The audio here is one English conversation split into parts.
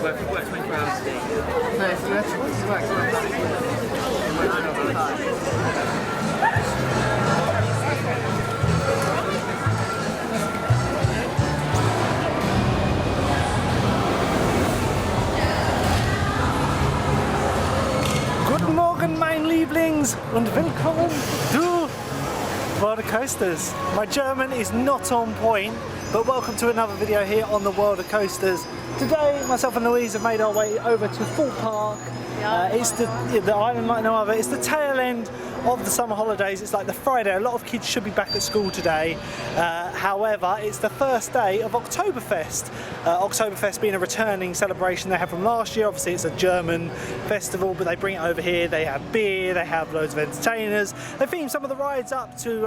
Well, if you work 24 hours a day. No, if you actually want to work 12 hours a Guten Morgen, mein Lieblings, und willkommen zu ROLLERCOASTERS. My German is not on point, but welcome to another video here on the ROLLERCOASTERS. Today, myself and Louise have made our way over to Thorpe Park. It's the island like no other. It's the tail end of the summer holidays. It's like the Friday. A lot of kids should be back at school today. However, it's the first day of Octoberfest. Octoberfest being a returning celebration they had from last year. Obviously it's a German festival, but they bring it over here. They have beer, they have loads of entertainers. They theme some of the rides up to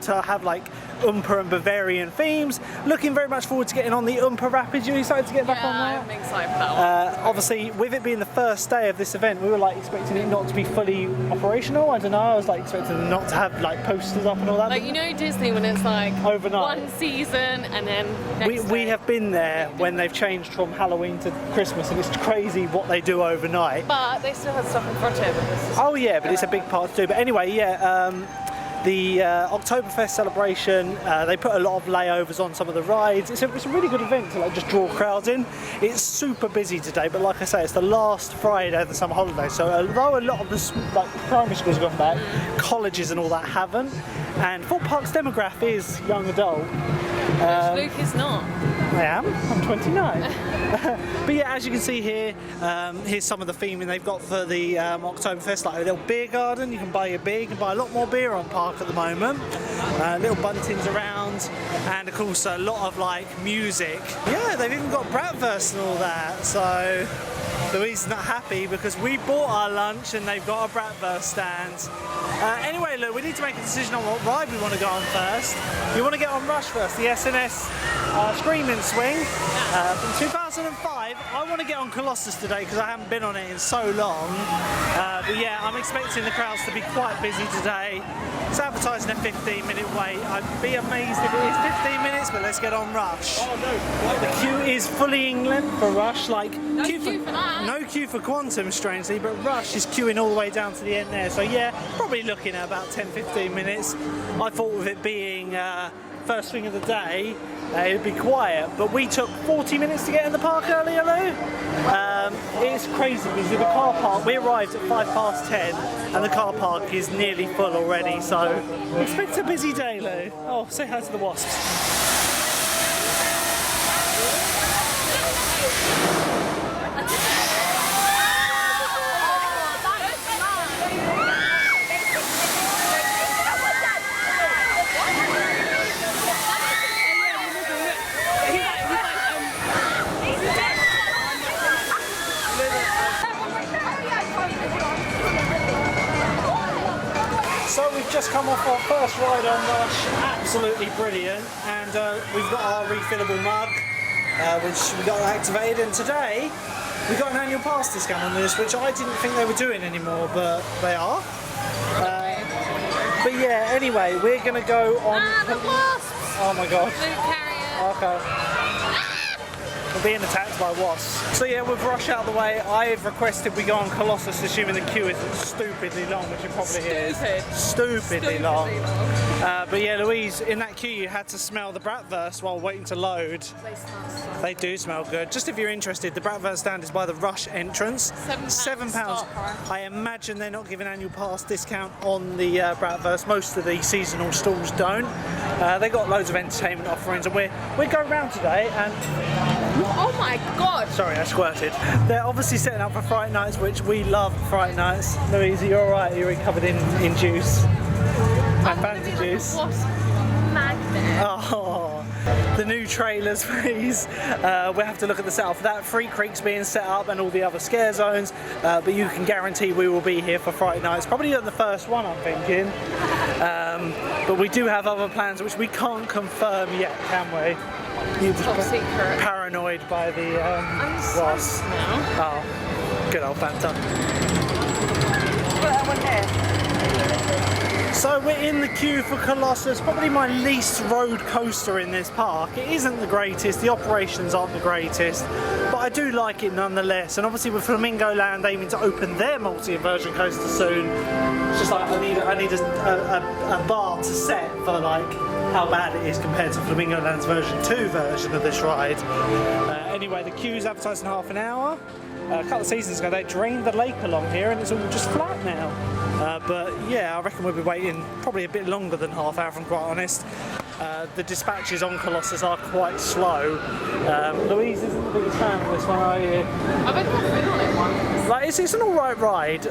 have like Umber and Bavarian themes. Looking very much forward to getting on the Umber Rapids. You excited to get back on that? I'm excited for that one. Obviously, with it being the first day of this event, we were like expecting it not to be fully operational. I don't know. I was like expecting them not to have like posters up and all that. Like, you know Disney when it's like overnight. One season and then next we day. have been there when they've changed from Halloween to Christmas, and it's crazy what they do overnight. But they still had stuff in October. Oh yeah, but it's a big part to do. But anyway, yeah. The Octoberfest celebration, they put a lot of layovers on some of the rides. It's a really good event to like just draw crowds in. It's super busy today, but like I say, it's the last Friday of the summer holiday. So although a lot of the like primary schools have gone back, colleges and all that haven't. And Thorpe Park's demographic is young adult. Which Luke is not. I am. I'm 29. But yeah, as you can see here, here's some of the theming they've got for the Octoberfest, like a little beer garden. You can buy your beer. You can buy a lot more beer on Park at the moment. Little buntings around, and of course a lot of like music. Yeah, they've even got Bratwurst and all that. So Louise is not happy because we bought our lunch and they've got a Bratwurst stand. Anyway, look, we need to make a decision on what ride we want to go on first. You want to get on Rush first, the SNS Screaming Swing from 2005. I want to get on Colossus today because I haven't been on it in so long. But yeah, I'm expecting the crowds to be quite busy today. It's advertising a 15-minute wait. I'd be amazed if it is 15 minutes, but let's get on Rush. Oh, no. The queue is fully England for Rush. Like, No queue for that. No queue for Quantum, strangely, but Rush is queuing all the way down to the end there. So yeah, probably looking at about 10-15 minutes. I thought with it being first thing of the day, it'd be quiet, but we took 40 minutes to get in the park earlier, Lou. It's crazy because the car park, we arrived at 10:05 and the car park is nearly full already, so expect a busy day, Lou. Oh, say hi to the wasps. So we've just come off our first ride on Rush, absolutely brilliant, and we've got our refillable mug, which we got activated, and today we got an annual pass discount on this, which I didn't think they were doing anymore, but they are. But yeah, anyway, we're going to go on... the wasps! Oh my god. Luke, carry it. Okay. We're being attacked by wasps. So yeah, with Rush out of the way, I've requested we go on Colossus, assuming the queue isn't stupidly long, which it probably is. Stupidly long. But yeah, Louise, in that queue you had to smell the Bratwurst while waiting to load. They do smell good. Just if you're interested, the Bratwurst stand is by the Rush entrance. £7. I imagine they're not giving annual pass discount on the Bratwurst. Most of the seasonal stalls don't. They got loads of entertainment offerings, and we're going round today and... Oh my god! Sorry, I squirted. They're obviously setting up for Fright Nights, which we love Fright Nights. Louise, are you alright? You're covered in juice. And fancy juice. Magnet. Oh, the new trailers, please. We'll have to look at the setup for that. Freak Creek's being set up and all the other scare zones, but you can guarantee we will be here for Fright Nights. Probably on the first one, I'm thinking. But we do have other plans which we can't confirm yet, can we? You're Top secret. Paranoid by the wasps. now. Oh, good old Fanta. Put that one here. So we're in the queue for Colossus, probably my least road coaster in this park. It isn't the greatest, the operations aren't the greatest, but I do like it nonetheless. And obviously with Flamingo Land aiming to open their multi-inversion coaster soon, it's just like I need a bar to set for like how bad it is compared to Flamingo Land's version 2 version of this ride. Anyway, the queue's advertised in half an hour. A couple of seasons ago they drained the lake along here and it's all just flat now. But yeah, I reckon we'll be waiting probably a bit longer than half hour, if I'm quite honest. The dispatches on Colossus are quite slow. Louise isn't the biggest fan of this one, are you? I've been feeling one. Like, it's an alright ride,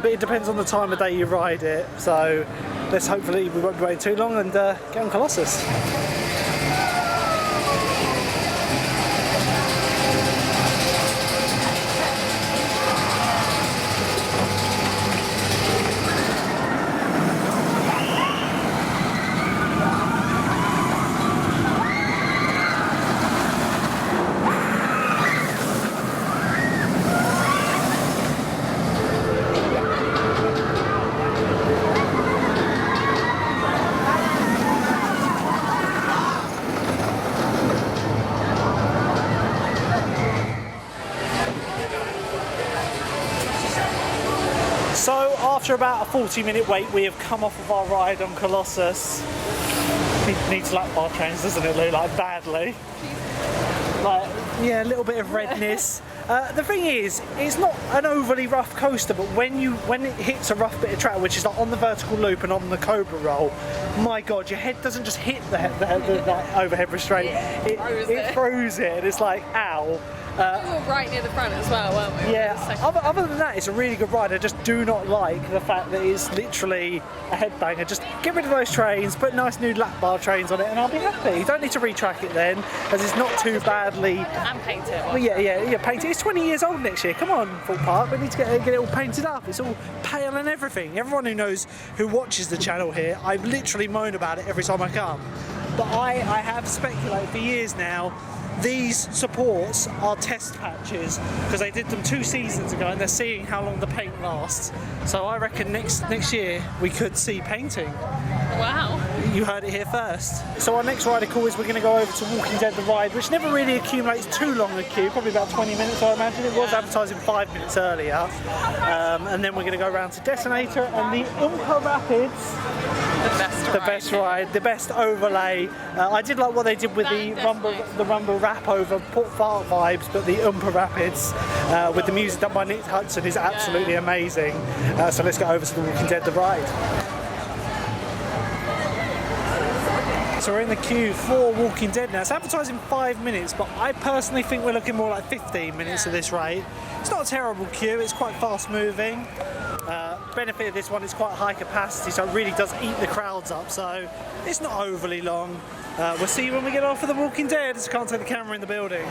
but it depends on the time of day you ride it. So let's hopefully we won't be waiting too long and get on Colossus. So after about a 40-minute wait, we have come off of our ride on Colossus. Needs lap bar change, doesn't it, Lou? Like, badly. Like, yeah, a little bit of redness. The thing is, it's not an overly rough coaster, but when it hits a rough bit of track, which is like on the vertical loop and on the Cobra roll, my God, your head doesn't just hit the overhead restraint. It throws it, and it's like, ow. We were right near the front as well, weren't we? Yeah, other than that, it's a really good ride. I just do not like the fact that it's literally a headbanger. Just get rid of those trains, put nice new lap bar trains on it, and I'll be happy. You don't need to retrack it then, as it's not too badly. And paint it. Well, yeah, paint it. It's 20 years old next year. Come on, Thorpe Park. We need to get it all painted up. It's all pale and everything. Everyone who watches the channel here, I literally moan about it every time I come. But I have speculated for years now. These supports are test patches because they did them 2 seasons ago and they're seeing how long the paint lasts. So I reckon next year we could see painting. Wow. You heard it here first. So our next ride of course we're going to go over to Walking Dead the ride, which never really accumulates too long a queue, probably about 20 minutes I imagine. It was advertising 5 minutes earlier. And then we're going to go around to Detonator and the Umber Rapids. The best ride, the best overlay. I did like what they did with the Rumble Rap over Port Fart vibes, but the Umber Rapids with the music done by Nick Hudson is absolutely amazing. So let's go over to the Walking Dead the ride. So we're in the queue for Walking Dead now. It's advertising 5 minutes, but I personally think we're looking more like 15 minutes of this ride. It's not a terrible queue, it's quite fast moving. Benefit of this one, it's quite high capacity, so it really does eat the crowds up, so it's not overly long. We'll see when we get off of the Walking Dead, as I can't take the camera in the building.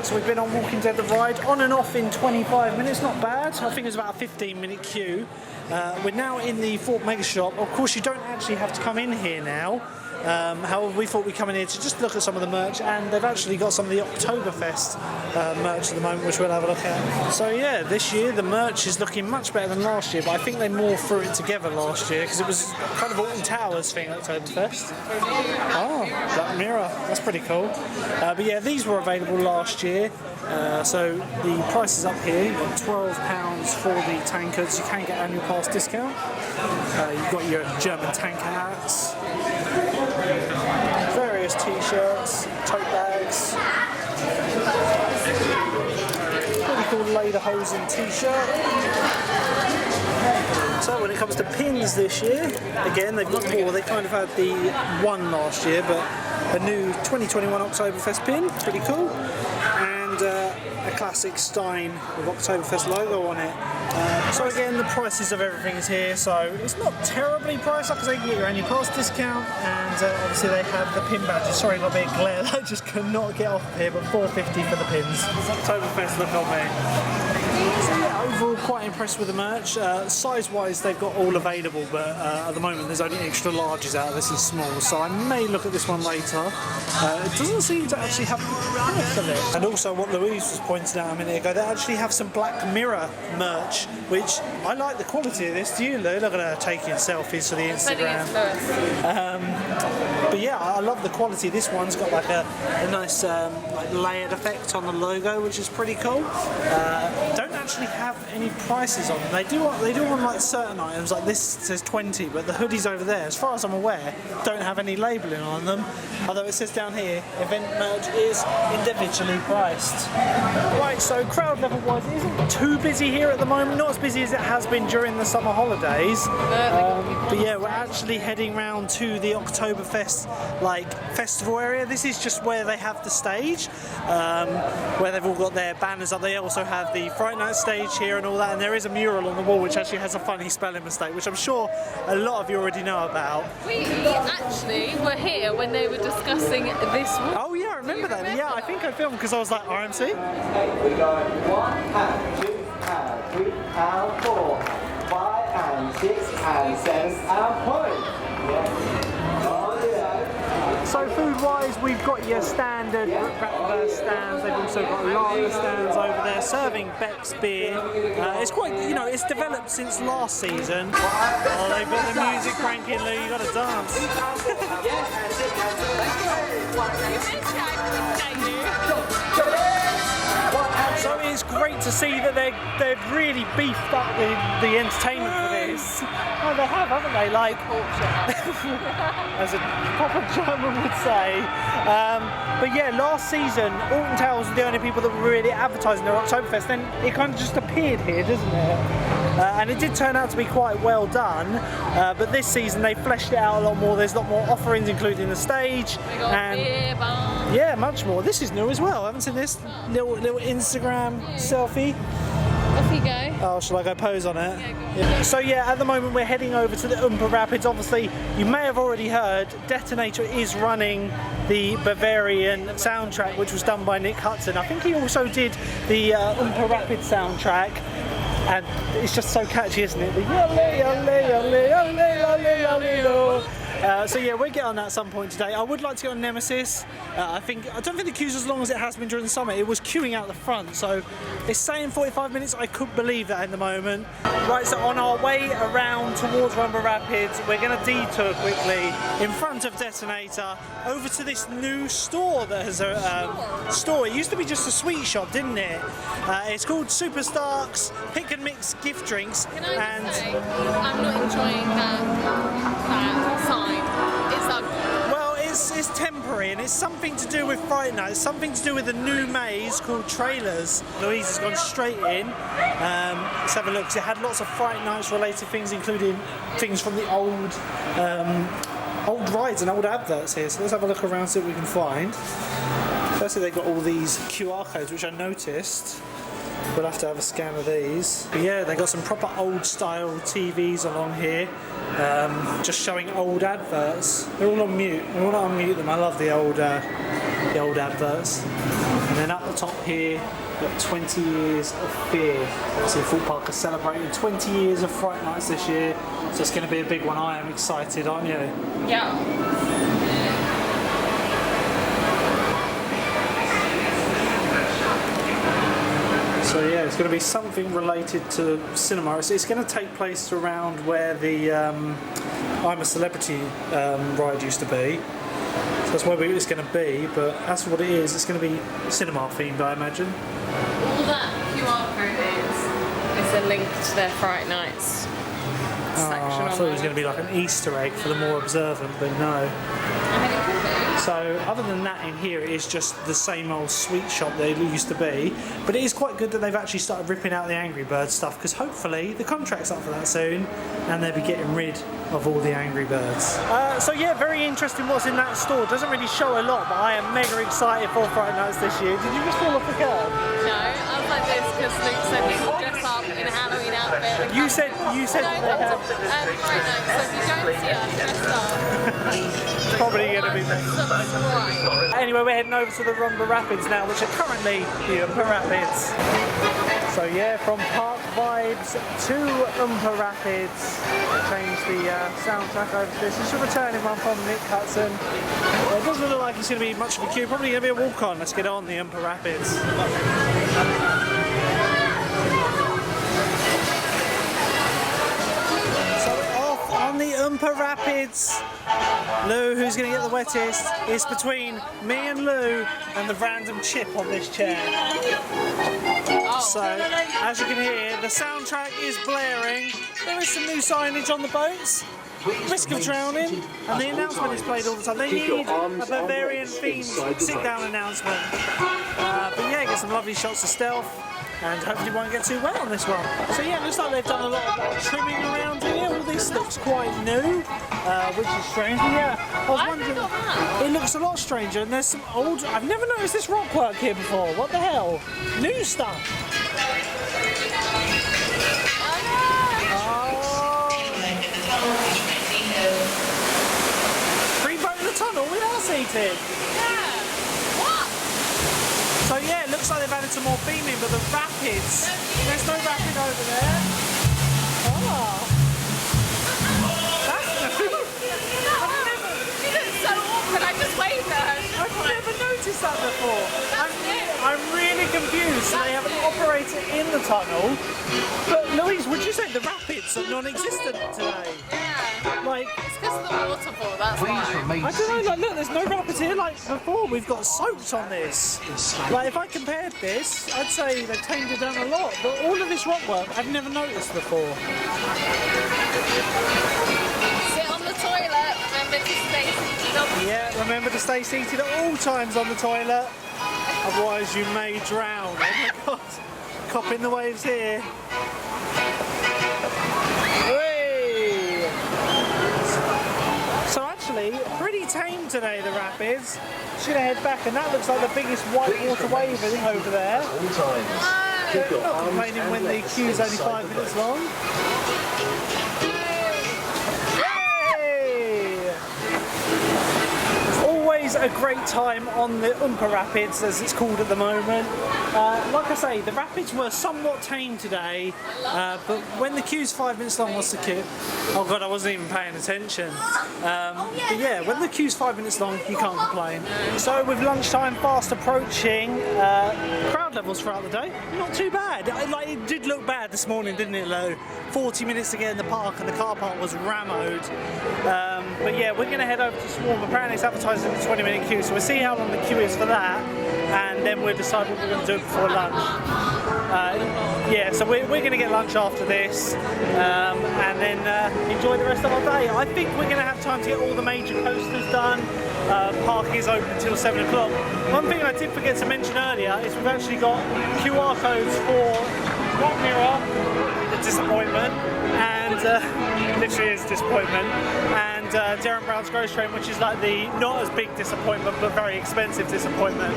So we've been on Walking Dead the ride on and off in 25 minutes, not bad. I think it was about a 15-minute queue. We're now in the Thorpe Mega Shop. Of course, you don't actually have to come in here now. However, we thought we'd come in here to just look at some of the merch, and they've actually got some of the Octoberfest merch at the moment, which we'll have a look at. So yeah, this year the merch is looking much better than last year, but I think they more threw it together last year because it was kind of a Alton Towers thing at Octoberfest. Oh, Black Mirror, that's pretty cool. But yeah, these were available last year. So the price is up here. You've got £12 for the tankards. You can get annual pass discount. You've got your German tanker hats, various t-shirts, tote bags, pretty cool lederhosen t-shirt. So when it comes to pins this year, again they've got more. They kind of had the one last year, but a new 2021 Octoberfest pin, pretty cool, and a classic Stein with Octoberfest logo on it. So again, the prices of everything is here, so it's not terribly priced, because they can get your annual pass discount, and obviously they have the pin badges. Sorry, got a bit of glare, I just could not get off of here, but $4.50 for the pins. Octoberfest look on me. So yeah, overall quite impressed with the merch. Size-wise, they've got all available, but at the moment there's only extra larges out. This is small, so I may look at this one later. It doesn't seem to actually have the price of it. And also, what Louise was pointing out a minute ago, they actually have some Black Mirror merch, which I like the quality of this. Do you, Lou? Look at her taking selfies for the Instagram. But yeah, I love the quality. This one's got like a nice like layered effect on the logo, which is pretty cool. Don't actually have any prices on them. They do on like certain items, like this says 20, but the hoodies over there, as far as I'm aware, don't have any labelling on them. Although it says down here, event merch is individually priced. Right, so crowd level wise, it isn't too busy here at the moment. Not as busy as it has been during the summer holidays. But yeah, we're actually heading round to the Oktoberfest like festival area. This is just where they have the stage, where they've all got their banners up. They also have the Fright Night stage here and all that, and there is a mural on the wall which actually has a funny spelling mistake, which I'm sure a lot of you already know about. We actually were here when they were discussing this one. Oh yeah, I remember that. Yeah, I think I filmed because I was like, RMC? We're going 1 and 2 and 3 and 4, 5 and 6 and 7 and point. So food-wise, we've got your standard stands. They've also got lager stands over there serving Beck's beer. It's quite, you know, it's developed since last season. Oh, they've got the music cranking, Lou. You got to dance. So it's great to see that they've really beefed up the entertainment for this. Oh, they have, haven't they? Like, as a proper German would say. But yeah, last season, Alton Tales were the only people that were really advertising their Oktoberfest. Then it kind of just appeared here, doesn't it? And it did turn out to be quite well done. But this season they fleshed it out a lot more. There's a lot more offerings, including the stage. We got beer bar. Yeah, much more. This is new as well. I haven't seen this little Instagram selfie. Off you go. Oh, shall I go pose on it? Yeah, So yeah, at the moment we're heading over to the Umber Rapids. Obviously, you may have already heard, Detonator is running the Bavarian soundtrack, which was done by Nick Hudson. I think he also did the Umber Rapids soundtrack, and it's just so catchy, isn't it? The yole, yole, yole, yole, yole, yole, yole. So yeah, we'll get on that at some point today. I would like to get on Nemesis. I don't think the queue's as long as it has been during the summer. It was queuing out the front, so it's saying 45 minutes. I couldn't believe that in the moment. Right, so on our way around towards Umber Rapids, we're going to detour quickly in front of Detonator over to this new store that has a store. It used to be just a sweet shop, didn't it? It's called Super Starks Pick and Mix Gift Drinks. Can I just say, I'm not enjoying that sign. It's ugly. Well, it's temporary, and it's something to do with Fright Night. It's something to do with the new maze called Trailers. Louise has gone straight in. Let's have a look. It had lots of Fright Nights related things, including things from the old rides and old adverts here. So let's have a look around, see what we can find. Firstly, they've got all these QR codes, which I noticed. We'll have to have a scan of these. But yeah, they got some proper old style TVs along here, just showing old adverts. They're all on mute. I want to unmute them. I love the old adverts. And then up the top here, we've got 20 years of fear. See, Thorpe Park is celebrating 20 years of Fright Nights this year, so it's going to be a big one. I am excited, aren't you? Yeah. So yeah, it's going to be something related to cinema. It's going to take place around where the I'm a Celebrity ride used to be. So that's where it's going to be, but as for what it is, it's going to be cinema themed, I imagine. All that QR code is a link to their Fright Nights section. I thought it was going to be like an Easter egg for the more observant, but no. I mean, it could be. So other than that, in here it is just the same old sweet shop that it used to be, but it is quite good that they've actually started ripping out the Angry Birds stuff, because hopefully the contract's up for that soon and they'll be getting rid of all the Angry Birds. So yeah, very interesting what's in that store. Doesn't really show a lot, but I am mega excited for Fright Nights this year. Did you just fall off the curb? No, I was like this because Luke said he would dress up in a Halloween outfit. You said no, that they have. Fright Night, so if you don't see us dressed up, It's probably going to be me. subscribe. Anyway, we're heading over to the Umber Rapids now, which are currently the Umber Rapids. So yeah, from Park Vibes to Umber Rapids, change the soundtrack over to this. It's a returning one from Nick Hudson. It doesn't look like it's going to be much of a queue, probably going to be a walk-on. Let's get on the Umber Rapids. So off on the Umber Rapids. Lou, who's going to get the wettest? It's between me and Lou and the random chip on this chair. So, as you can hear, the soundtrack is blaring. There is some new signage on the boats. Risk of drowning, and the announcement is played all the time. They need a Bavarian themed sit-down announcement. But yeah, get some lovely shots of stealth, and hopefully won't get too wet on this one. So yeah, it looks like they've done a lot of trimming around here. All this looks quite new, which is strange. But yeah, I was wondering, it looks a lot stranger, and there's some old, I've never noticed this rock work here before. What the hell? New stuff. Free boat in the tunnel, we are seated. Yeah. What? So yeah, it looks like they've added some more beaming, but the rapids, there's no rapid over there. Oh. That's new. She looks so awkward, I just waved at her. I've never noticed that before. That's new. I'm really confused. So they have an operator in the tunnel. But Louise, would you say the rapids are non-existent today? Yeah. Like, It's because of the waterfall, that's why. I don't know, like look, there's no rapids here like before. We've got soaps on this. Like if I compared this, I'd say they've tamed it down a lot. But all of this rock work I've never noticed before. Sit on the toilet, remember to stay seated on the Yeah, remember to stay seated at all times on the toilet. Otherwise you may drown. Oh my god. Copping the waves here. Whee! So actually, pretty tame today, the rapids. Just gonna head back, and that looks like the biggest whitewater wave I think over there. Not complaining when the queue's only 5 minutes long. Always a great time on the Umber Rapids, as it's called at the moment. Like I say, the rapids were somewhat tame today, but when the queue's 5 minutes long, what's the queue? Oh god, I wasn't even paying attention. But yeah, when the queue's 5 minutes long, you can't complain. So with lunchtime fast approaching, crowd levels throughout the day, not too bad. It did look bad this morning, didn't it, Lo? 40 minutes to get in the park, and the car park was rammed. But yeah, we're going to head over to Swarm. Apparently it's advertising a 20-minute queue, so we'll see how long the queue is for that, and then we'll decide what we're going to do before lunch. Yeah, so we're going to get lunch after this, and then enjoy the rest of our day. I think we're going to have time to get all the major coasters done. Parking is open until 7 o'clock. One thing I did forget to mention earlier is we've actually got QR codes for Black Mirror, the disappointment, and literally is disappointment, and Darren Brown's Ghost Train, which is like the not as big disappointment but very expensive disappointment.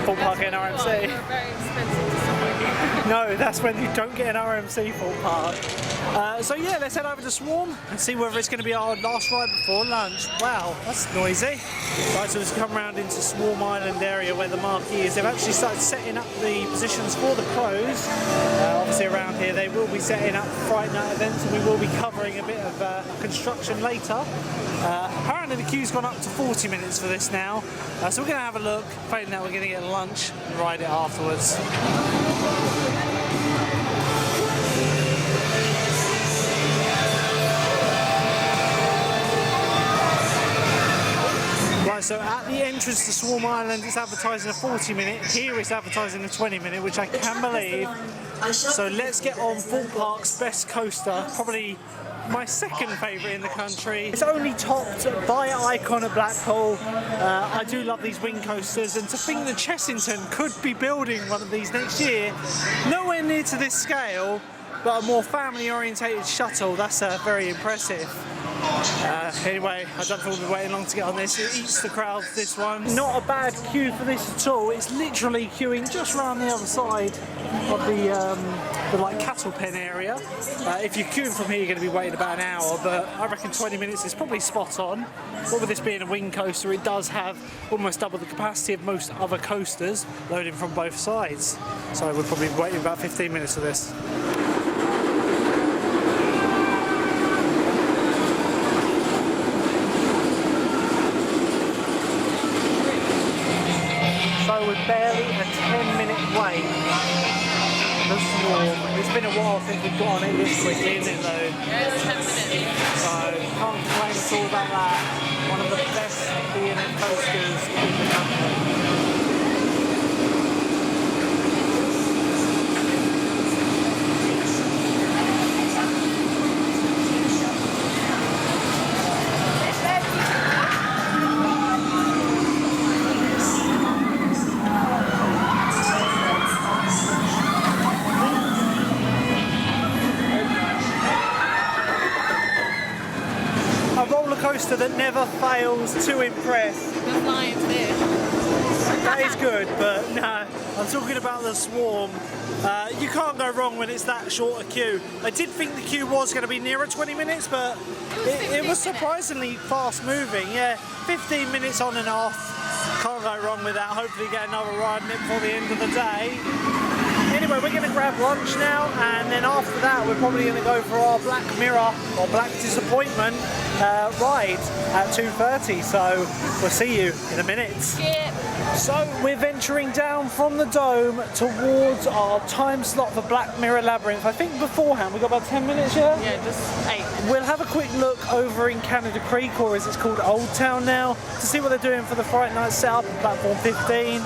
Full park in RMC. very expensive to support. No, that's when you don't get an RMC full park. So yeah, let's head over to Swarm and see whether it's going to be our last ride before lunch. Wow, that's noisy. Right, so let's come around into Swarm Island area where the marquee is. They've actually started setting up the positions for the crows. Obviously around here they will be setting up Friday night events, and we will be covering a bit of construction later. Apparently the queue's gone up to 40 minutes for this now. So we're going to have a look. Failing that, we're going to get lunch and ride it afterwards. Right, so at the entrance to Swarm Island it's advertising a 40-minute, here it's advertising a 20-minute, which I can believe. So let's get on Thorpe Park's best coaster, probably my second favourite in the country. It's only topped by Icon at Blackpool. I do love these wing coasters, and to think that Chessington could be building one of these next year, nowhere near to this scale, but a more family orientated shuttle, that's very impressive. Anyway, I don't think we'll be waiting long to get on this. It eats the crowds, this one. Not a bad queue for this at all. It's literally queuing just around the other side of the like cattle pen area. If you're queuing from here, you're going to be waiting about an hour, but I reckon 20 minutes is probably spot on. But with this being a wing coaster, it does have almost double the capacity of most other coasters, loading from both sides. So we're probably waiting about 15 minutes for this. So we're barely a 10-minute wait. The swarm. It's been a while since we've got on it this quickly, isn't it though? Yeah, it's 10 minutes. So can't complain at all about that. One of the best B&M coasters in the country. Coaster that never fails to impress. The flying fish. That is good, but no, I'm talking about the swarm. You can't go wrong when it's that short a queue. I did think the queue was going to be nearer 20 minutes, but it was surprisingly fast moving. Yeah, 15 minutes on and off. Can't go wrong with that. Hopefully get another ride in it before the end of the day. Anyway, we're going to grab lunch now, and then after that we're probably going to go for our Black Mirror or Black Disappointment ride at 2:30, so we'll see you in a minute. Skip. So we're venturing down from the dome towards our time slot for Black Mirror Labyrinth. I think beforehand we've got about 10 minutes, yeah? Yeah, just 8 minutes. We'll have a quick look over in Canada Creek, or as it's called Old Town now, to see what they're doing for the Fright Night setup on platform 15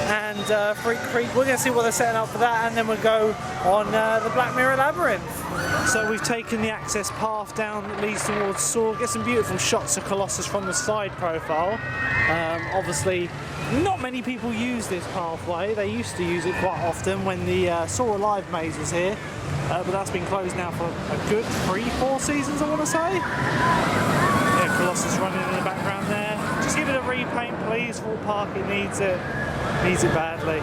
and Freak Creek. We're going to see what they're setting up for that, and then we'll go on the Black Mirror Labyrinth. So we've taken the access path down that leads towards Saw. Get some beautiful shots of Colossus from the side profile. Obviously, not many people use this pathway. They used to use it quite often when the Saw Alive maze was here, but that's been closed now for a good 3-4 seasons, I want to say. Yeah, Colossus running in the background there. Just give it a repaint, please. Thorpe Park, it needs it. Needs it badly.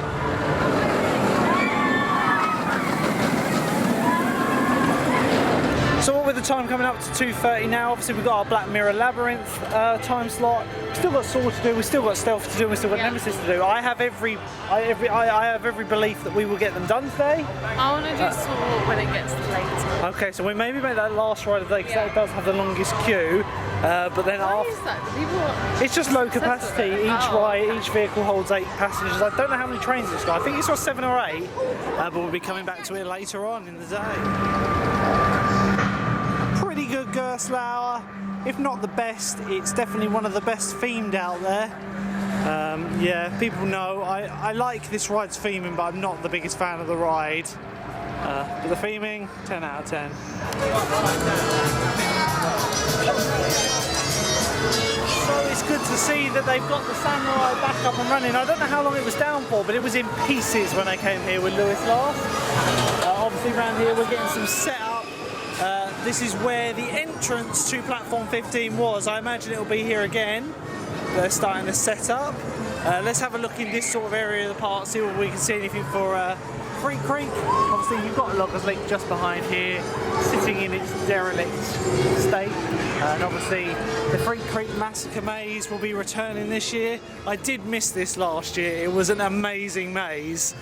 So what with the time coming up to 2:30 now, obviously we've got our Black Mirror Labyrinth time slot. We've still got Saw to do, we've still got Stealth to do, we've still got Nemesis to do. I have every belief that we will get them done today. I want to do Saw when it gets later. Okay, so we maybe make that last ride of the day because that does have the longest queue. But then Why after, is that? Do people... it's just low capacity. Each vehicle holds 8 passengers. I don't know how many trains it's got. I think it's got 7 or 8. But we'll be coming back to it later on in the day. Pretty good Gerstlauer, if not the best. It's definitely one of the best themed out there. Yeah, people know I like this ride's theming, but I'm not the biggest fan of the ride. But the theming, 10 out of 10. So it's good to see that they've got the Samurai back up and running. I don't know how long it was down for, but it was in pieces when I came here with Lewis last. Obviously around here we're getting some setup. This is where the entrance to platform 15 was. I imagine it'll be here again. They're starting to set up. Let's have a look in this sort of area of the park, see if we can see anything for Freak Creek. Obviously you've got Loggers Lake just behind here, sitting in its derelict state. And obviously the Freak Creek Massacre maze will be returning this year. I did miss this last year. It was an amazing maze.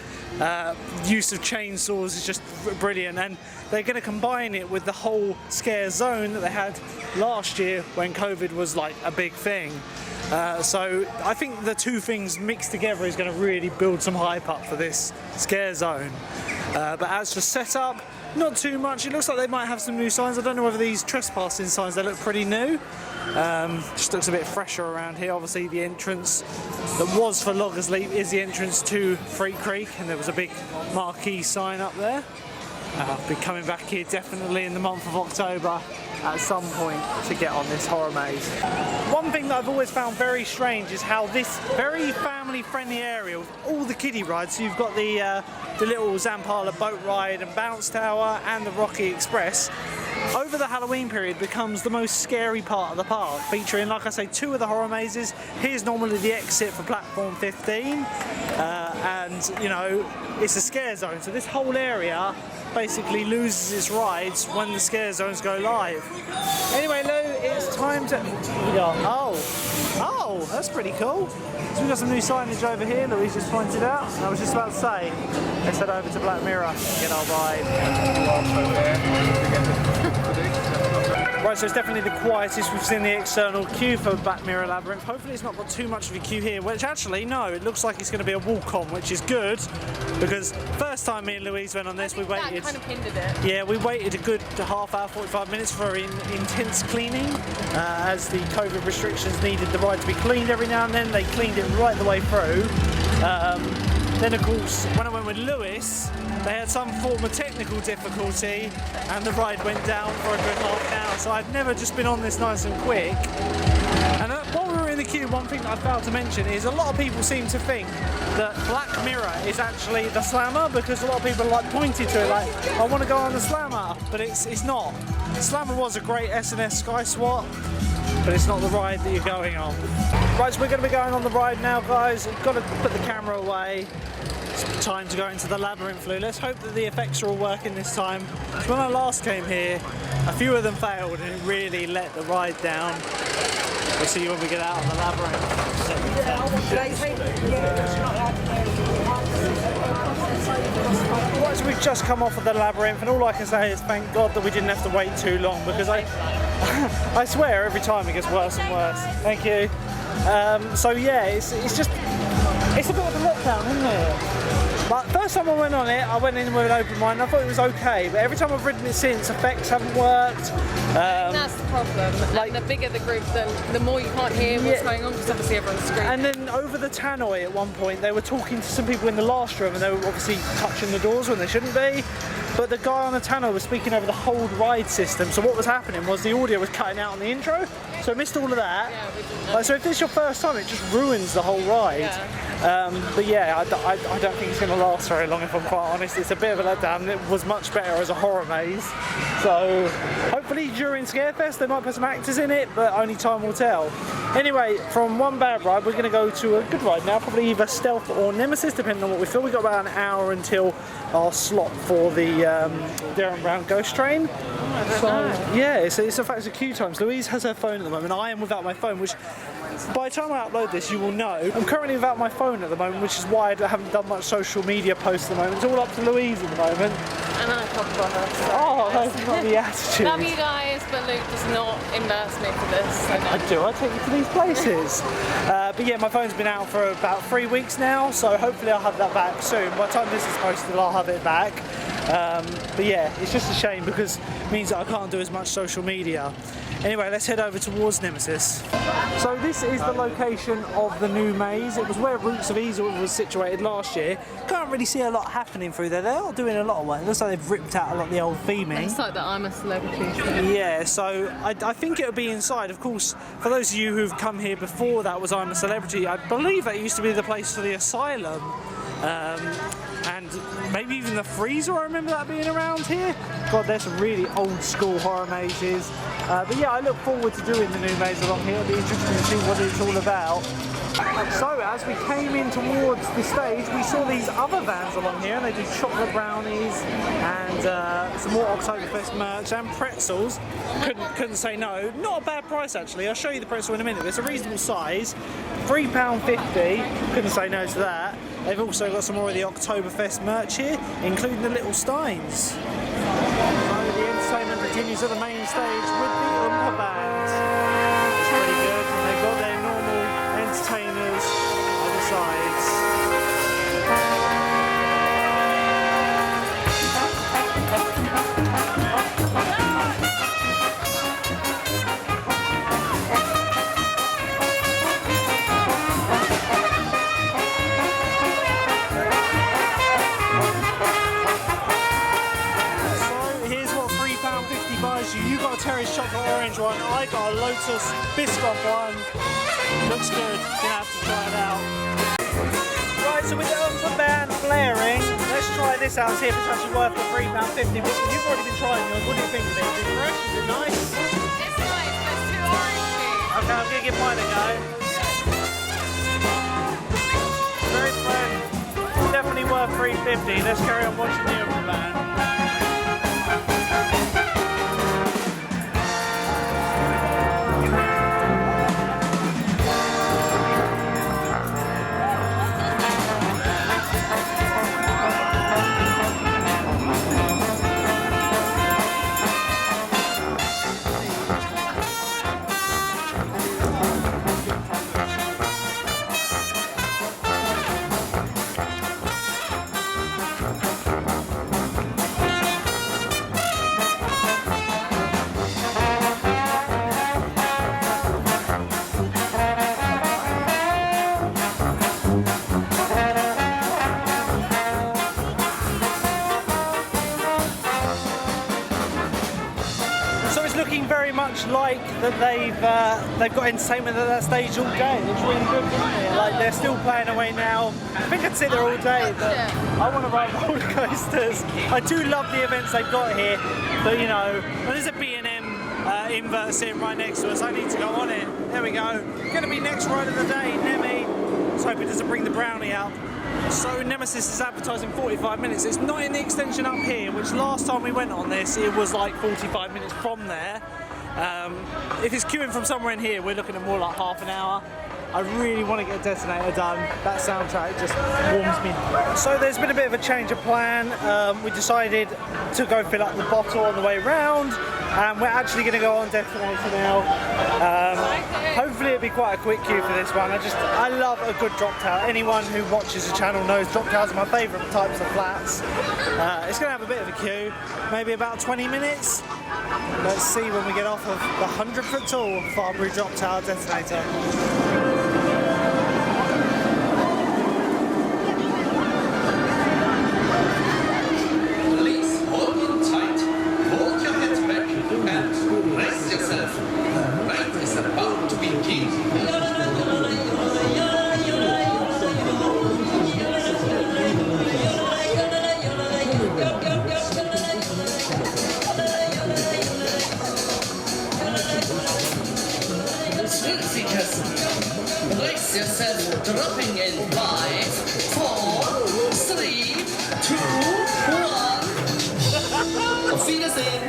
Use of chainsaws is just brilliant, and they're going to combine it with the whole scare zone that they had last year when COVID was like a big thing. So I think the two things mixed together is going to really build some hype up for this scare zone. But as for setup, not too much. It looks like they might have some new signs. I don't know whether these trespassing signs, they look pretty new. Just looks a bit fresher around here. Obviously the entrance that was for Loggers Leap is the entrance to Freak Creek, and there was a big marquee sign up there. I'll be coming back here definitely in the month of October at some point to get on this horror maze. One thing that I've always found very strange is how this very family-friendly area with all the kiddie rides, so you've got the little Zampala boat ride and bounce tower and the Rocky Express, over the Halloween period becomes the most scary part of the park, featuring, like I say, 2 of the horror mazes. Here's normally the exit for platform 15, and you know, it's a scare zone, so this whole area basically loses its rides when the scare zones go live. Anyway, Lou, it's time to... Oh, that's pretty cool. So we've got some new signage over here, Louise just pointed out. I was just about to say, let's head over to Black Mirror and get our ride. Right, so it's definitely the quietest we've seen the external queue for Black Mirror Labyrinth. Hopefully it's not got too much of a queue here, which actually, no, it looks like it's going to be a walk-on, which is good, because first time me and Louise went on this, we waited... That kind of hindered it. Yeah, we waited a good half hour, 45 minutes for intense cleaning, as the COVID restrictions needed the ride to be cleaned every now and then. They cleaned it right the way through. Then of course, when I went with Lewis, they had some form of technical difficulty and the ride went down for a good half an hour. So I've never just been on this nice and quick. And while we were in the queue, one thing that I failed to mention is a lot of people seem to think that Black Mirror is actually the Slammer, because a lot of people like pointed to it like, I want to go on the Slammer, but it's not. The Slammer was a great S&S Sky Swap, but it's not the ride that you're going on. Right, so we're going to be going on the ride now, guys. We've got to put the camera away. It's time to go into the Labyrinth, Lou. Let's hope that the effects are all working this time. When I last came here, a few of them failed and it really let the ride down. We'll see you when we get out of the Labyrinth. Right, so we've just come off of the Labyrinth, and all I can say is thank God that we didn't have to wait too long, because I swear every time it gets worse and worse. Thank you. So yeah, it's a bit of a letdown, isn't it? But first time I went on it, I went in with an open mind. I thought it was okay, but every time I've ridden it since, effects haven't worked. That's the problem. Like, the bigger the group, the more you can't hear what's going on, because obviously everyone's screaming. And then over the tannoy at one point, they were talking to some people in the last room, and they were obviously touching the doors when they shouldn't be. But the guy on the tannoy was speaking over the hold ride system, so what was happening was the audio was cutting out on the intro, so I missed all of that. Yeah, we didn't know. So if this is your first time, it just ruins the whole ride. Yeah. But yeah, I don't think it's going to last very long, if I'm quite honest. It's a bit of a letdown. It was much better as a horror maze. So hopefully during Scarefest they might put some actors in it, but only time will tell. Anyway, from one bad ride, we're going to go to a good ride now, probably either Stealth or Nemesis, depending on what we feel. We've got about an hour until our slot for the Darren Brown Ghost Train. So yeah, it's in fact it's a queue times. Louise has her phone at the moment. I am without my phone, which by the time I upload this you will know. I'm currently without my phone at the moment, which is why I haven't done much social media posts at the moment. It's all up to Louise at the moment. And I talk about her. So Oh, that's not the attitude. love you guys, but Luke does not immerse me for this. So no. I do, I take you to these places. But yeah, my phone's been out for about 3 weeks now, so hopefully I'll have that back soon. By the time this is posted, I'll have it back. But yeah, it's just a shame because it means that I can't do as much social media. Anyway, let's head over towards Nemesis. So this is the location of the new maze. It was where Roots of Evil was situated last year. Can't really see a lot happening through there. They're not doing a lot of work. It looks like they've ripped out a lot of the old theming. It's like that I'm a celebrity. Yeah, so I think it'll be inside. Of course, for those of you who've come here before that was I'm a Celebrity, I believe that used to be the place for the asylum. And maybe even the freezer, I remember that being around here. God, there's some really old school horror mazes. But yeah, I look forward to doing the new maze along here. It'll be interesting to see what it's all about. So as we came in towards the stage, we saw these other vans along here, and they do chocolate brownies and some more Octoberfest merch and pretzels. Couldn't say no. Not a bad price actually. I'll show you the pretzel in a minute. It's a reasonable size, £3.50. Couldn't say no to that. They've also got some more of the Oktoberfest merch here, including the little steins. So the entertainment continues at the main stage with the Umber Band. It's pretty good, and they've got their normal entertainers on the sides. You got a Terry's chocolate orange one, I got a Lotus biscuit one. Looks good, gonna have to try it out. Right, so with the Umber Band blaring, let's try this this out and see if it's actually worth the £3.50. But you've already been trying yours. What do you think of it? Is it fresh? Is it nice? It's nice, but it's too orangey. Okay, I'm going to give mine a go. Very fresh. Definitely worth £3.50. Let's carry on watching the Umber band. Very much like that they've got entertainment at that stage all day. It's really good, isn't it? Like they're still playing away now. I think I'd sit there all day, but I want to ride roller coasters. I do love the events they've got here, but you know, when there's a B&M invert sitting right next to us, I need to go on it. There we go. Going to be next ride of the day, Nemi. Let's hope it doesn't bring the brownie out. So Nemesis is advertising 45 minutes. It's not in the extension up here, which last time we went on this, it was like 45 minutes from there. If it's queuing from somewhere in here, we're looking at more like half an hour. I really want to get Detonator done. That soundtrack just warms me. So there's been a bit of a change of plan. We decided to go fill up the bottle on the way round, and we're actually going to go on Detonator now. Hopefully it'll be quite a quick queue for this one. I love a good drop tower. Anyone who watches the channel knows drop towers are my favourite types of flats. It's going to have a bit of a queue, maybe about 20 minutes. Let's see when we get off of the 100-foot tall Barbary drop tower Detonator. Please hold in tight, hold your heads back, and brace yourself. Ride is about to begin. Brace yourself, dropping in 5, 4, 3, 2, 1. Auf Wiedersehen.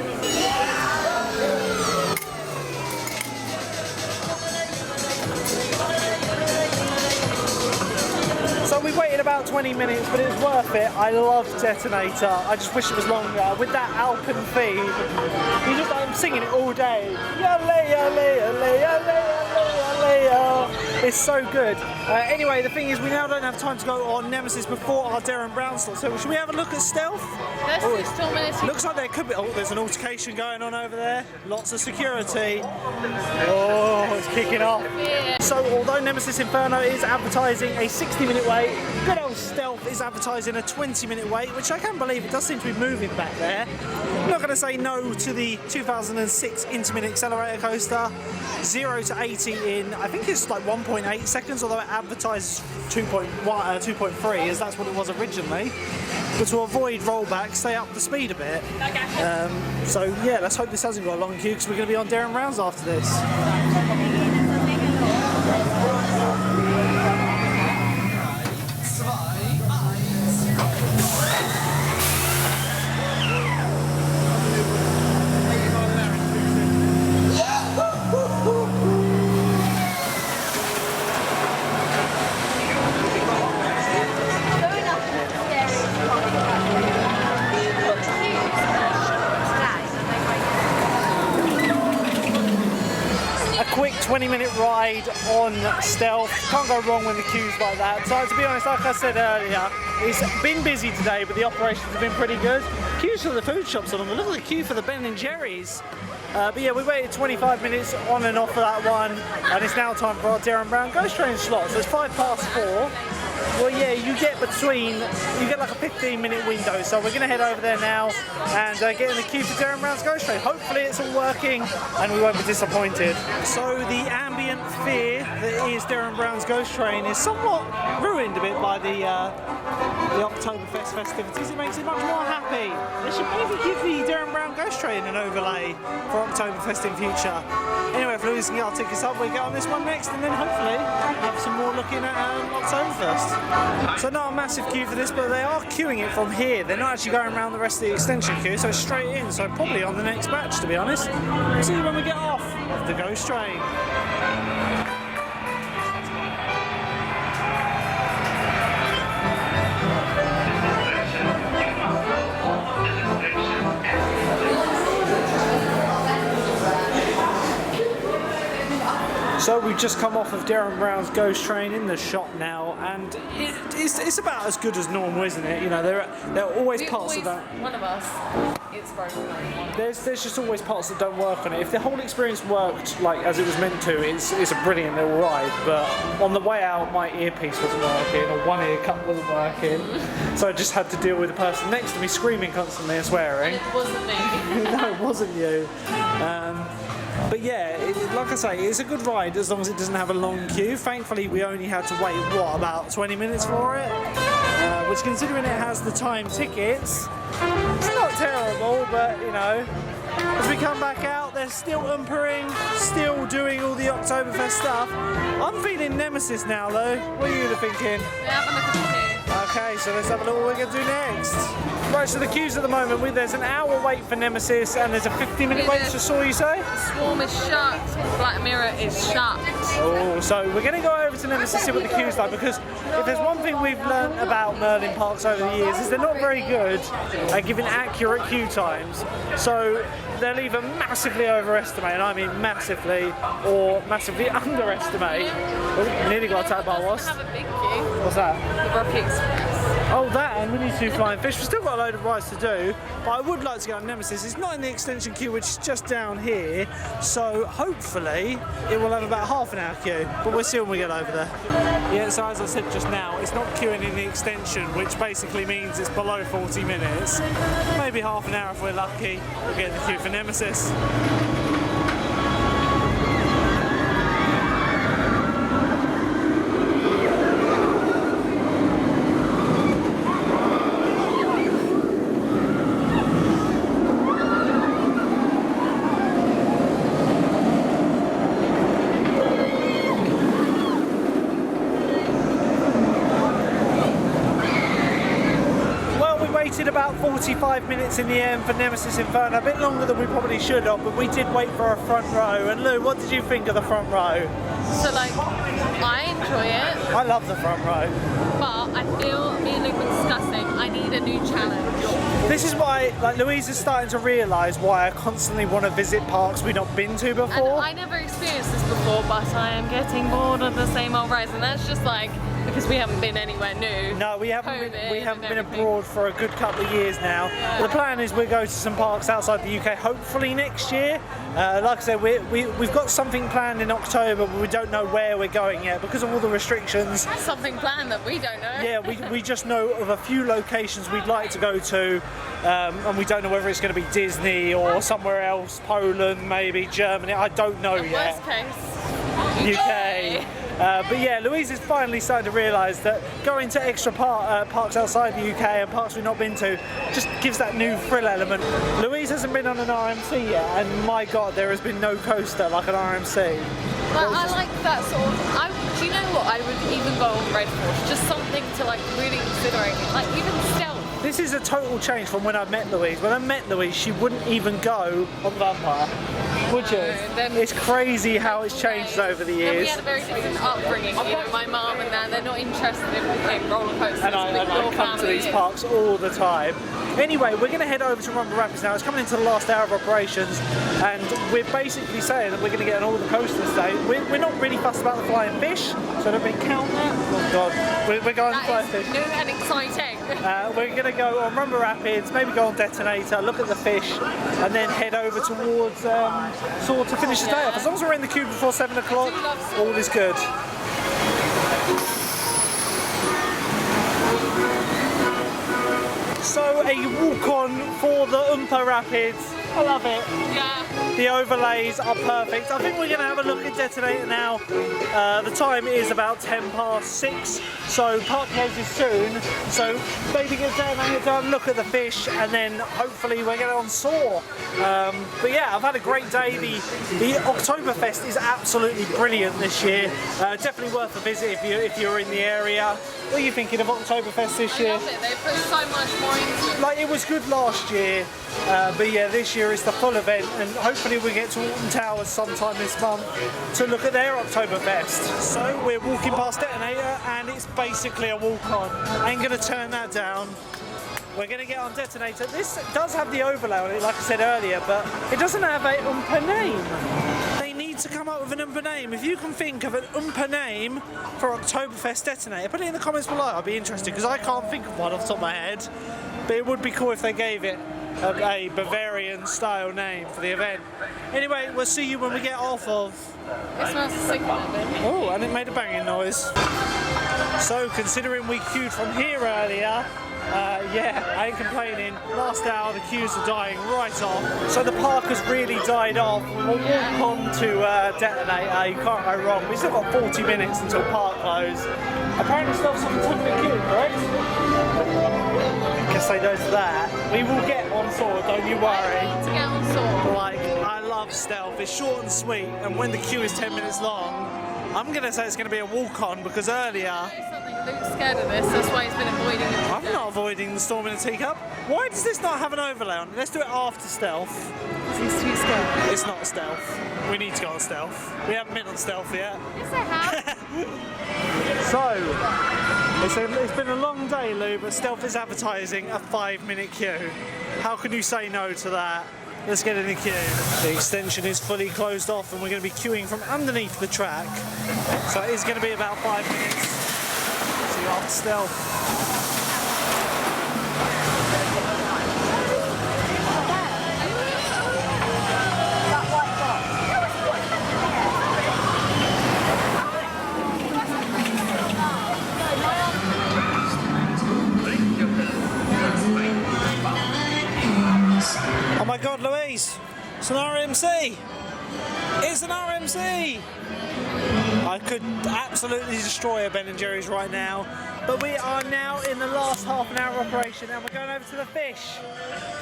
So we waited about 20 minutes, but it was worth it. I love Detonator. I just wish it was longer. With that Alpen theme, you just like, I'm singing it all day. Yale, yale, yale, yale, yale, yale. It's so good. Anyway, the thing is, we now don't have time to go on Nemesis before our Darren Brown slot. So should we have a look at Stealth? There's still minutes. Looks like there could be. Oh, there's an altercation going on over there. Lots of security. Oh, it's kicking off. Yeah. So, although Nemesis Inferno is advertising a 60-minute wait, good old Stealth is advertising a 20-minute wait, which I can't believe. It does seem to be moving back there. I'm not going to say no to the 2006 Intermittent Accelerator Coaster. 0 to 80 in, I think it's like 1.8 seconds, although it advertises 2.3, as that's what it was originally. But to avoid rollback, stay up the speed a bit. So yeah, let's hope this hasn't got a long queue, because we're going to be on Darren Brown's after this. Quick 20-minute ride on Stealth. Can't go wrong when the queue's like that. So to be honest, like I said earlier, it's been busy today, but the operations have been pretty good. Queues for the food shops are on. Look at the queue for the Ben & Jerry's. But yeah, we waited 25 minutes on and off for that one, and it's now time for our Darren Brown Ghost Train slot. So it's 4:05. Well, yeah, you get like a 15-minute window, so we're going to head over there now and get in the queue for Darren Brown's Ghost Train. Hopefully it's all working and we won't be disappointed. So the ambient fear that is Darren Brown's Ghost Train is somewhat ruined a bit by the Octoberfest festivities. It makes it much more happy. They should maybe give the Darren Brown Ghost Train an overlay for Octoberfest in future. Anyway, if Louise can get our tickets up, we'll get on this one next and then hopefully have some more looking at Octoberfest. So not a massive queue for this, but they are queuing it from here. They're not actually going around the rest of the extension queue, so straight in, so probably on the next batch, to be honest. We'll see when we get off of the Ghost Train. So we've just come off of Darren Brown's Ghost Train in the shop now, and it's about as good as normal, isn't it? You know, there are always parts that don't. One of us, it's broken. There's just always parts that don't work on it. If the whole experience worked like as it was meant to, it's a brilliant little ride. But on the way out, my earpiece wasn't working, or one ear cup wasn't working, so I just had to deal with the person next to me screaming constantly and swearing. And it wasn't me. No, it wasn't you. But yeah, like I say, it's a good ride as long as it doesn't have a long queue. Thankfully, we only had to wait, about 20 minutes for it? Which, considering it has the time tickets, it's not terrible, but you know, as we come back out, they're still umpering, still doing all the Octoberfest stuff. I'm feeling Nemesis now, though. What are you thinking? Yeah, have a look at the queue. Okay, so let's have a look what we're going to do next. Right, so the queues at the moment, there's an hour wait for Nemesis and there's a 15-minute wait for Saw, you say? Swarm is shut, Black Mirror is shut. Oh, so we're going to go over to Nemesis, see what the queue's like, because if there's one thing we've learned about Merlin parks over the years is they're not very good at giving accurate queue times. So they'll either massively overestimate, and I mean massively, or massively underestimate. Oh, nearly got attacked by a wasp. Have a big queue. What's that? The Rocky Express. Oh, that, and we need to do Flying Fish. We've still got a load of rides to do, but I would like to go on Nemesis. It's not in the extension queue, which is just down here, so hopefully it will have about half an hour queue, but we'll see when we get over there. Yeah, so as I said just now, it's not queuing in the extension, which basically means it's below 40 minutes. Maybe half an hour if we're lucky. We'll get in the queue for Nemesis. About 45 minutes in the end for Nemesis Inferno, a bit longer than we probably should have, but we did wait for a front row. And Lou, what did you think of the front row? So like, I enjoy it. I love the front row. But I feel me and Luke were discussing, I need a new challenge. This is why, like, Louise is starting to realise why I constantly want to visit parks we've not been to before. And I never experienced this before, but I am getting bored of the same old rides, and that's just like, because we haven't been anywhere new. No, we haven't been everything. abroad for a good couple of years now. Yeah. The plan is we'll go to some parks outside the UK, hopefully next year. Like I said, we've got something planned in October, but we don't know where we're going yet because of all the restrictions. Something planned that we don't know. Yeah, we just know of a few locations we'd like to go to, and we don't know whether it's going to be Disney or somewhere else, Poland, maybe Germany. I don't know yet. Worst case, UK. But yeah, Louise is finally starting to realise that going to extra parks outside the UK and parks we've not been to just gives that new thrill element. Louise hasn't been on an RMC yet, and my God, there has been no coaster like an RMC. But I like that sort of. Do you know what? I would even go on Red Force, just something to like really considerate, like even stealth. This is a total change from when I met Louise. When I met Louise, she wouldn't even go on Vampire, would you? It's crazy how it's changed over the years. We had a very different upbringing. You know, my mum and dad, they're not interested in roller coasters. And I come to these parks all the time. Anyway, we're going to head over to Umber Rapids now. It's coming into the last hour of operations, and we're basically saying that we're going to get on all the coasters today. We're not really fussed about the Flying Fish, so I don't really count that. Oh God, we're going to Flying Fish. New and exciting. We're going to go on Umber Rapids, maybe go on Detonator, look at the fish, and then head over towards Saw to finish the day off. As long as we're in the queue before 7 o'clock, all is good. a walk-on for the Umber Rapids. I love it. Yeah. The overlays are perfect. I think we're going to have a look at Detonator now. The time is about 6:10, so park closes soon. So maybe get Detonator done, look at the fish, and then hopefully we'll get on Soar. But yeah, I've had a great day. The Octoberfest is absolutely brilliant this year. Definitely worth a visit if you're in the area. What are you thinking of Oktoberfest this year? I love it. They put so much more into it. Like, it was good last year, but yeah, this year is the full event, and hopefully we get to Alton Towers sometime this month to look at their Oktoberfest. So we're walking past Detonator, and it's basically a walk-on. I ain't gonna turn that down. We're going to get on Detonator. This does have the overlay on it, like I said earlier, but it doesn't have a Umber name. They need to come up with an Umber name. If you can think of an Umber name for Oktoberfest Detonator, put it in the comments below. I'll be interested, because I can't think of one off the top of my head. But it would be cool if they gave it a Bavarian style name for the event. Anyway, we'll see you when we get off of... It smells sick of it. Oh, and it made a banging noise. So, considering we queued from here earlier, yeah, I ain't complaining. Last hour the queues are dying right off. So the park has really died off. We'll walk on to Detonator. You can't go wrong. We've still got 40 minutes until park close. Apparently still some 10-minute queue, correct? Can say no to that. We will get on Soar, don't you worry. To get on Soar. Like, I love stealth. It's short and sweet, and when the queue is 10 minutes long, I'm going to say it's going to be a walk-on, because earlier... Luke's scared of this, that's why he's been avoiding it. I'm not avoiding the storm in a teacup. Why does this not have an overlay on it? Let's do it after stealth. He's too scared. It's not stealth. We need to go on stealth. We haven't been on stealth yet. Yes, I have. So, it's been a long day, Lou, but stealth is advertising a 5-minute queue. How can you say no to that? Let's get in the queue. The extension is fully closed off, and we're going to be queuing from underneath the track. So it is going to be about 5 minutes. See you after stealth. Oh my God, Louise! It's an RMC! It's an RMC! I could absolutely destroy a Ben & Jerry's right now, but we are now in the last half an hour operation, and we're going over to the fish.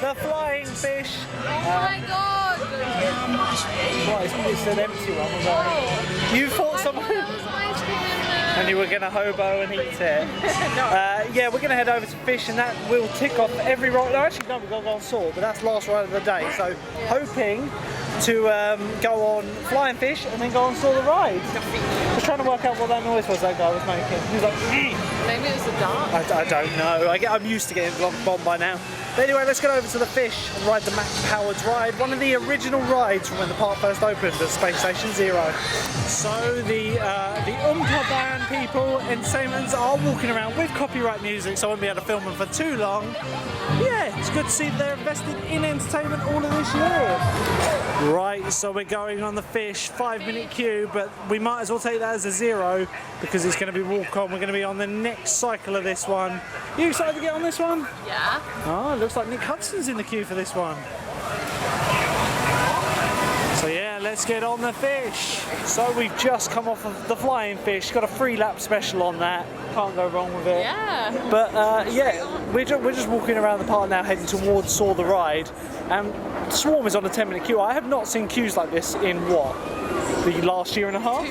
The flying fish. Oh my God! What, it's an empty one, was it? You thought someone... And you were going to hobo and eat it. Yeah, we're going to head over to fish, and that will tick off every ride. No, actually, no, we're going to go on Soar, but that's last ride of the day. So, hoping to go on flying fish and then go on Soar the ride. I was trying to work out what that noise was that guy was making. He was like, maybe it was a dart. I don't know. I'm used to getting bombed by now. But anyway, let's get over to the fish and ride the Max Powered ride, one of the original rides from when the park first opened at Space Station Zero. So the Umber band people, entertainments are walking around with copyright music, so I won't be able to film them for too long. Yeah, it's good to see that they're invested in entertainment all of this year. Right, so we're going on the fish, 5-minute queue, but we might as well take that as a 0 because it's going to be walk on. We're going to be on the next cycle of this one. You excited to get on this one? Yeah. Oh, it looks like Nick Hudson's in the queue for this one. So yeah, let's get on the fish. So we've just come off of the flying fish, got a 3-lap special on that. Can't go wrong with it. Yeah. But yeah, we're just walking around the park now, heading towards Soar the ride. And Swarm is on a 10-minute queue. I have not seen queues like this in what? The last year and a half?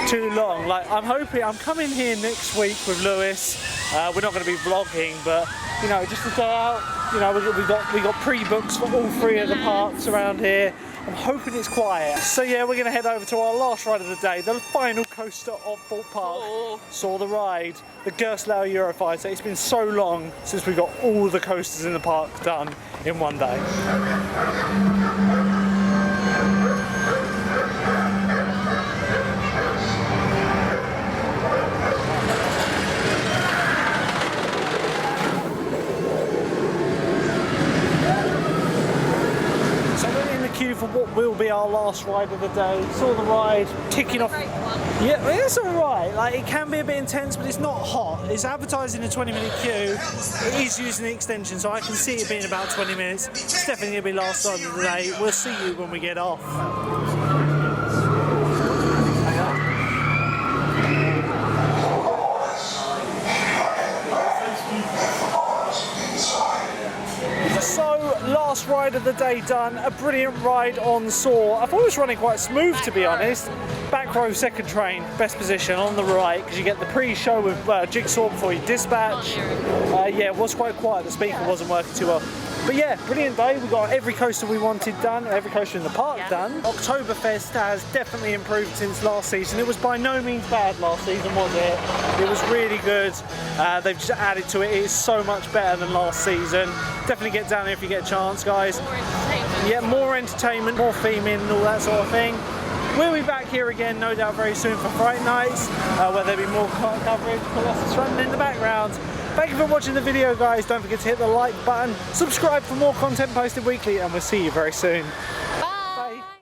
Too long. Like, I'm coming here next week with Lewis. We're not going to be vlogging, but you know, just a day out. You know, we got pre-books for all 3 of the parks around here. I'm hoping it's quiet. So yeah, we're going to head over to our last ride of the day, the final coaster of Thorpe Park. Saw the ride, the Gerstlauer Eurofighter. It's been so long since we got all the coasters in the park done in one day. Queue for what will be our last ride of the day. Saw the ride ticking off. Yeah, it's alright. Like, it can be a bit intense, but it's not hot. It's advertising a 20-minute queue. It is using the extension, so I can see it being about 20 minutes. It's definitely going to be last time of the day. We'll see you when we get off. So, last ride of the day done, a brilliant ride on Saw. I thought it was running quite smooth, to be honest. Back row, second train, best position on the right, because you get the pre-show with Jigsaw before you dispatch. Yeah, it was quite quiet, the speaker wasn't working too well. But yeah, brilliant day. We got every coaster we wanted done, every coaster in the park done. Octoberfest has definitely improved since last season. It was by no means bad last season, was it? It was really good. They've just added to it. It is so much better than last season. Definitely get down here if you get a chance, guys. More entertainment. Yeah, more entertainment, more theming and all that sort of thing. We'll be back here again, no doubt, very soon for Fright Nights, where there'll be more coverage. Colossus running in the background. Thank you for watching the video, guys. Don't forget to hit the like button, subscribe for more content posted weekly, and we'll see you very soon.